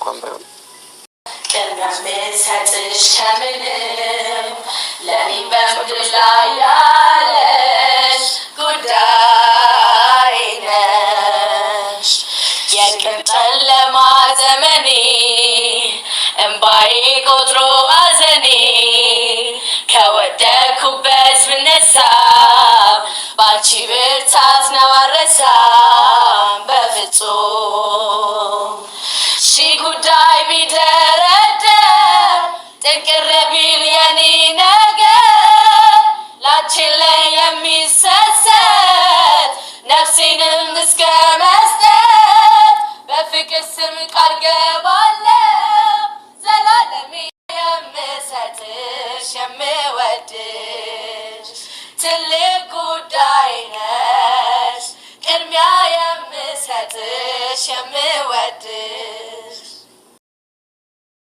እንኳን ባይሆን ከሚያስመሰጥሽ ከምንም ለኔ በምድር ላይ ያለሽ ጉዳይ ነሽ የቅርጠን ለማዘመኔ እምባዬ ቆጥሮ አዘኔ ከወደኩበት ብነሳ ባንቺ ብርታት ነው አልረሳም በፍጹም ሺ ጉዳይ ቢደረደር ጥንቅር ቢል የኔ ነገር ላንቺን ላይ የሚሰሰት ነፍሴንም እስከ መስጠት በፍቅር ስም ቃል ገባለሁ ዘላለሜ የምሰጥሽ የምወድሽ ትልቅ ጉዳይ ነሽ ቅድሚያ የምሰጥሽ